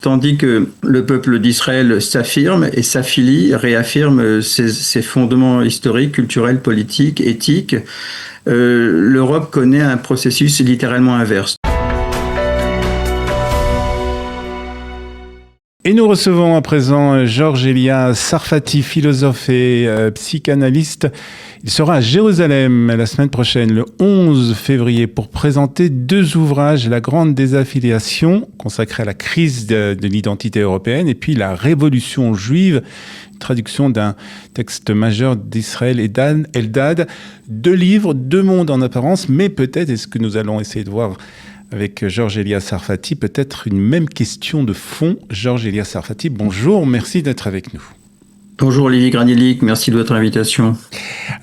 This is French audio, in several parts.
Tandis que le peuple d'Israël s'affirme et s'affilie, réaffirme ses fondements historiques, culturels, politiques, éthiques. L'Europe connaît un processus littéralement inverse. Et nous recevons à présent Georges Élias Sarfati, philosophe et psychanalyste. Il sera à Jérusalem la semaine prochaine, le 11 février, pour présenter 2 ouvrages, La Grande Désaffiliation, consacrée à la crise de l'identité européenne, et puis La Révolution juive, traduction d'un texte majeur d'Israël Eldad. 2 livres, 2 mondes en apparence, mais peut-être, est-ce que nous allons essayer de voir avec Georges Élias Sarfati, peut-être une même question de fond. Georges Élias Sarfati, bonjour, merci d'être avec nous. Bonjour Olivier Granilic, merci de votre invitation.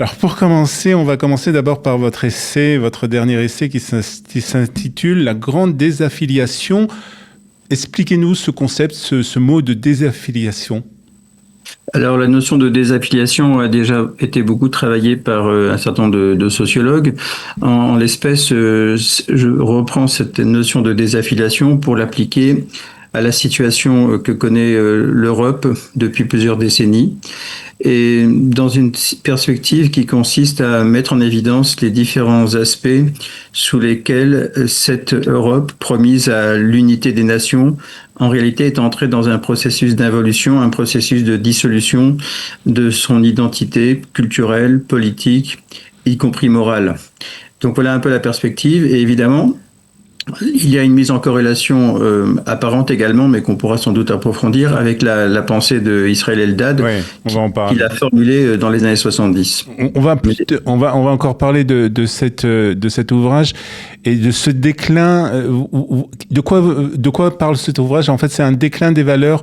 Alors pour commencer, on va commencer d'abord par votre essai, votre dernier essai qui s'intitule « La grande désaffiliation ». Expliquez-nous ce concept, ce mot de désaffiliation. Alors la notion de désaffiliation a déjà été beaucoup travaillée par un certain nombre de sociologues. En l'espèce, je reprends cette notion de désaffiliation pour l'appliquer à la situation que connaît l'Europe depuis plusieurs décennies, et dans une perspective qui consiste à mettre en évidence les différents aspects sous lesquels cette Europe, promise à l'unité des nations, en réalité est entrée dans un processus d'involution, un processus de dissolution de son identité culturelle, politique, y compris morale. Donc voilà un peu la perspective, et évidemment, il y a une mise en corrélation apparente également, mais qu'on pourra sans doute approfondir, avec la pensée de Israël Eldad, qu'il a formulée dans les années 70. On va encore parler de cet ouvrage et de ce déclin. De quoi parle cet ouvrage? En fait, c'est un déclin des valeurs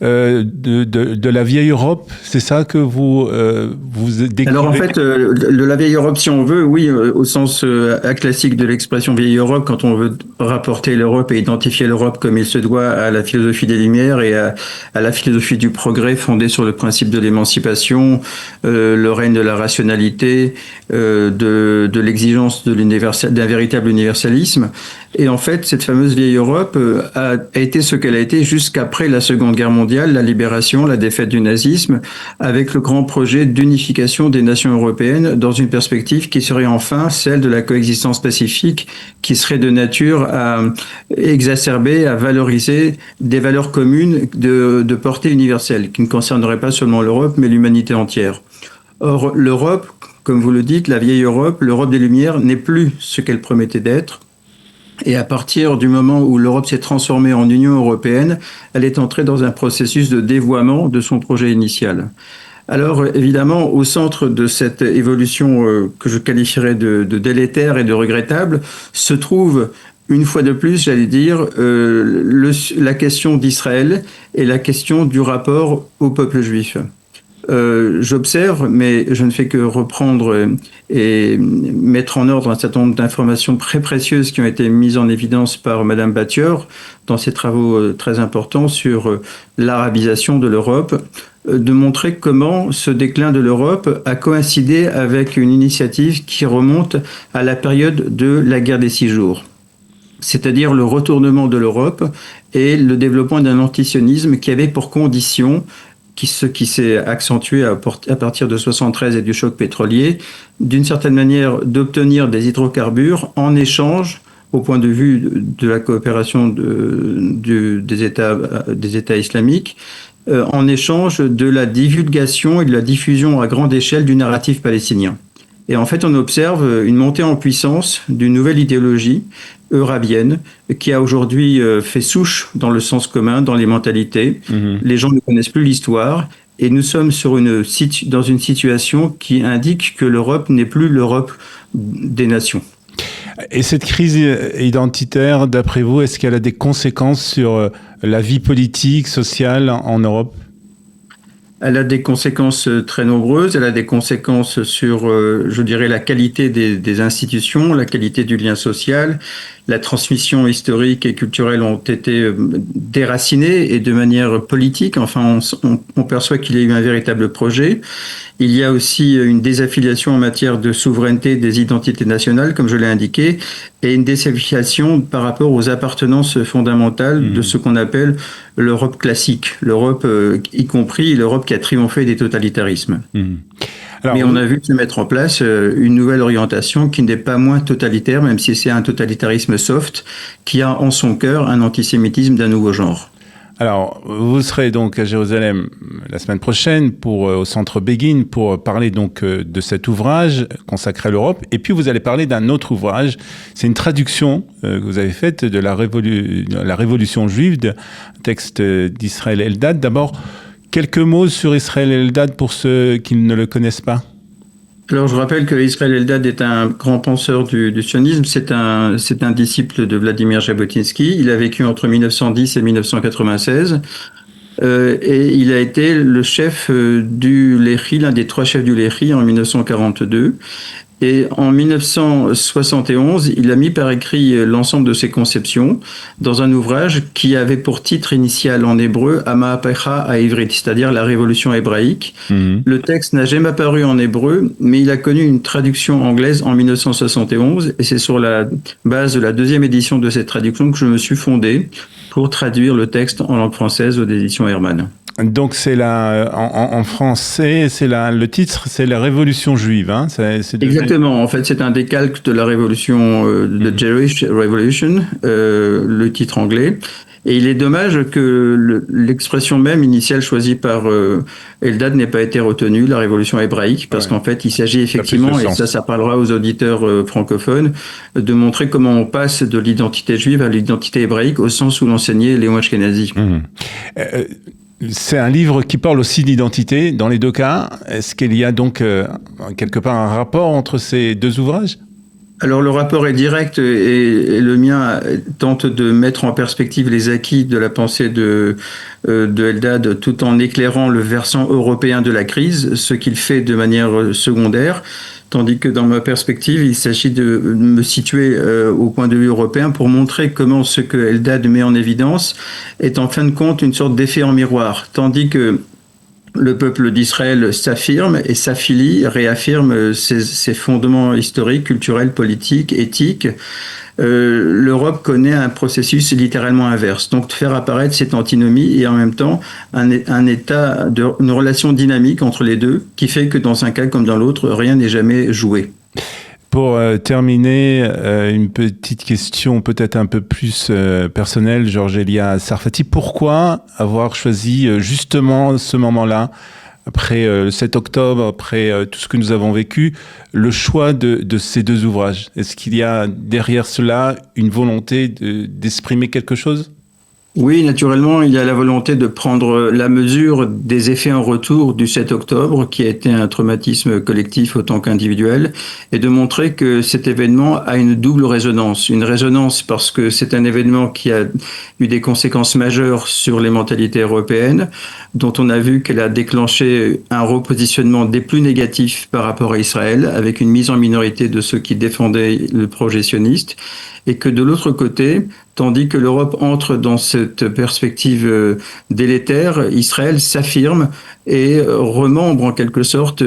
de la vieille Europe. C'est ça que vous décrivez? Alors en fait, de la vieille Europe, si on veut, oui, au sens classique de l'expression vieille Europe, quand on veut rapporter l'Europe et identifier l'Europe comme il se doit à la philosophie des Lumières et à la philosophie du progrès fondée sur le principe de l'émancipation, le règne de la rationalité, de l'exigence d'un véritable universalisme. Et en fait, cette fameuse vieille Europe a été ce qu'elle a été jusqu'après la Seconde Guerre mondiale, la libération, la défaite du nazisme, avec le grand projet d'unification des nations européennes dans une perspective qui serait enfin celle de la coexistence pacifique, qui serait de nature à exacerber, à valoriser des valeurs communes de portée universelle, qui ne concerneraient pas seulement l'Europe, mais l'humanité entière. Or, l'Europe, comme vous le dites, la vieille Europe, l'Europe des Lumières, n'est plus ce qu'elle promettait d'être. Et à partir du moment où l'Europe s'est transformée en Union européenne, elle est entrée dans un processus de dévoiement de son projet initial. Alors évidemment, au centre de cette évolution que je qualifierais de délétère et de regrettable, se trouve une fois de plus, j'allais dire, la question d'Israël et la question du rapport au peuple juif. J'observe, mais je ne fais que reprendre et mettre en ordre un certain nombre d'informations très précieuses qui ont été mises en évidence par Madame Battieur dans ses travaux très importants sur l'arabisation de l'Europe, de montrer comment ce déclin de l'Europe a coïncidé avec une initiative qui remonte à la période de la guerre des 6 jours. C'est-à-dire le retournement de l'Europe et le développement d'un antisionisme qui avait pour condition, qui s'est accentué à partir de 73 et du choc pétrolier, d'une certaine manière d'obtenir des hydrocarbures en échange, au point de vue de la coopération des États islamiques, en échange de la divulgation et de la diffusion à grande échelle du narratif palestinien. Et en fait, on observe une montée en puissance d'une nouvelle idéologie eurabienne qui a aujourd'hui fait souche dans le sens commun, dans les mentalités. Les gens ne connaissent plus l'histoire et nous sommes dans une situation qui indique que l'Europe n'est plus l'Europe des nations. Et cette crise identitaire, d'après vous, est-ce qu'elle a des conséquences sur la vie politique, sociale en Europe ? Elle a des conséquences très nombreuses. Elle a des conséquences sur, je dirais, la qualité des institutions, la qualité du lien social, la transmission historique et culturelle ont été déracinées et de manière politique. Enfin, on perçoit qu'il y a eu un véritable projet. Il y a aussi une désaffiliation en matière de souveraineté des identités nationales, comme je l'ai indiqué, et une désaffiliation par rapport aux appartenances fondamentales de ce qu'on appelle l'Europe classique, l'Europe, y compris l'Europe qui a triomphé des totalitarismes. Alors, mais on a vu se mettre en place une nouvelle orientation qui n'est pas moins totalitaire, même si c'est un totalitarisme soft, qui a en son cœur un antisémitisme d'un nouveau genre. Alors, vous serez donc à Jérusalem la semaine prochaine au Centre Begin pour parler donc de cet ouvrage consacré à l'Europe. Et puis, vous allez parler d'un autre ouvrage. C'est une traduction que vous avez faite de la Révolution juive, d'un texte d'Israël Eldad. D'abord, quelques mots sur Israël Eldad pour ceux qui ne le connaissent pas. Alors, je rappelle que Israël Eldad est un grand penseur du sionisme. C'est un disciple de Vladimir Jabotinsky. Il a vécu entre 1910 et 1996. Et il a été le chef du Lehi, l'un des 3 chefs du Lehi en 1942. Et en 1971, il a mis par écrit l'ensemble de ses conceptions dans un ouvrage qui avait pour titre initial en hébreu Ha'mahapecha ha'ivrit, c'est-à-dire la révolution hébraïque. Le texte n'a jamais apparu en hébreu, mais il a connu une traduction anglaise en 1971, et c'est sur la base de la 2e édition de cette traduction que je me suis fondé pour traduire le texte en langue française aux éditions Hermann. Donc c'est en français, le titre, c'est la Révolution juive, hein. Exactement. En fait, c'est un décalque de la révolution de Jewish Revolution, le titre anglais. Et il est dommage que l'expression même initiale choisie par Eldad n'ait pas été retenue, la révolution hébraïque, parce qu'en fait, il s'agit effectivement, et ça parlera aux auditeurs francophones, de montrer comment on passe de l'identité juive à l'identité hébraïque au sens où l'enseignait Léon Ashkenazi. C'est un livre qui parle aussi d'identité dans les deux cas. Est-ce qu'il y a donc quelque part un rapport entre ces deux ouvrages ? Alors le rapport est direct et le mien tente de mettre en perspective les acquis de la pensée de Eldad tout en éclairant le versant européen de la crise, ce qu'il fait de manière secondaire. Tandis que dans ma perspective, il s'agit de me situer au point de vue européen pour montrer comment ce que Eldad met en évidence est en fin de compte une sorte d'effet en miroir. Tandis que le peuple d'Israël s'affirme et s'affilie, réaffirme ses fondements historiques, culturels, politiques, éthiques. L'Europe connaît un processus littéralement inverse. Donc, de faire apparaître cette antinomie et en même temps un état une relation dynamique entre les deux qui fait que dans un cas comme dans l'autre, rien n'est jamais joué. Pour terminer, une petite question peut-être un peu plus personnelle, Georges Elia Sarfati. Pourquoi avoir choisi justement ce moment-là, après le 7 octobre, après tout ce que nous avons vécu, le choix de ces deux ouvrages? Est-ce qu'il y a derrière cela une volonté d'exprimer quelque chose ? Oui, naturellement, il y a la volonté de prendre la mesure des effets en retour du 7 octobre, qui a été un traumatisme collectif autant qu'individuel, et de montrer que cet événement a une double résonance. Une résonance parce que c'est un événement qui a eu des conséquences majeures sur les mentalités européennes, dont on a vu qu'elle a déclenché un repositionnement des plus négatifs par rapport à Israël, avec une mise en minorité de ceux qui défendaient le projet sioniste, et que de l'autre côté, tandis que l'Europe entre dans cette perspective délétère, Israël s'affirme et remembre en quelque sorte,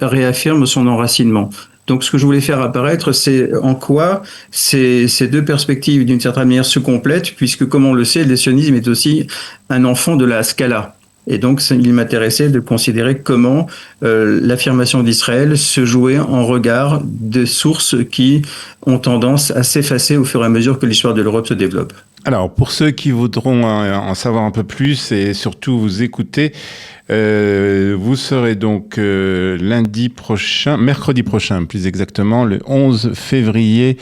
réaffirme son enracinement. Donc ce que je voulais faire apparaître, c'est en quoi ces deux perspectives d'une certaine manière se complètent, puisque comme on le sait, le sionisme est aussi un enfant de la Scala. Et donc, il m'intéressait de considérer comment l'affirmation d'Israël se jouait en regard de sources qui ont tendance à s'effacer au fur et à mesure que l'histoire de l'Europe se développe. Alors, pour ceux qui voudront en savoir un peu plus et surtout vous écouter, vous serez donc mercredi prochain, plus exactement, le 11 février,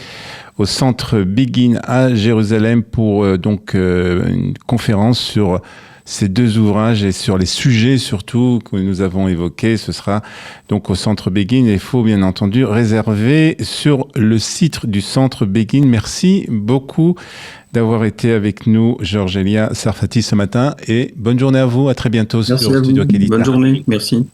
au Centre Begin à Jérusalem pour une conférence sur ces deux ouvrages et sur les sujets surtout que nous avons évoqués. Ce sera donc au Centre Begin et il faut bien entendu réserver sur le site du Centre Begin. Merci beaucoup d'avoir été avec nous, Georges Elia Sarfati, ce matin, et bonne journée à vous. À très bientôt. Merci sur à Studio vous. Kelita. Bonne journée. Merci.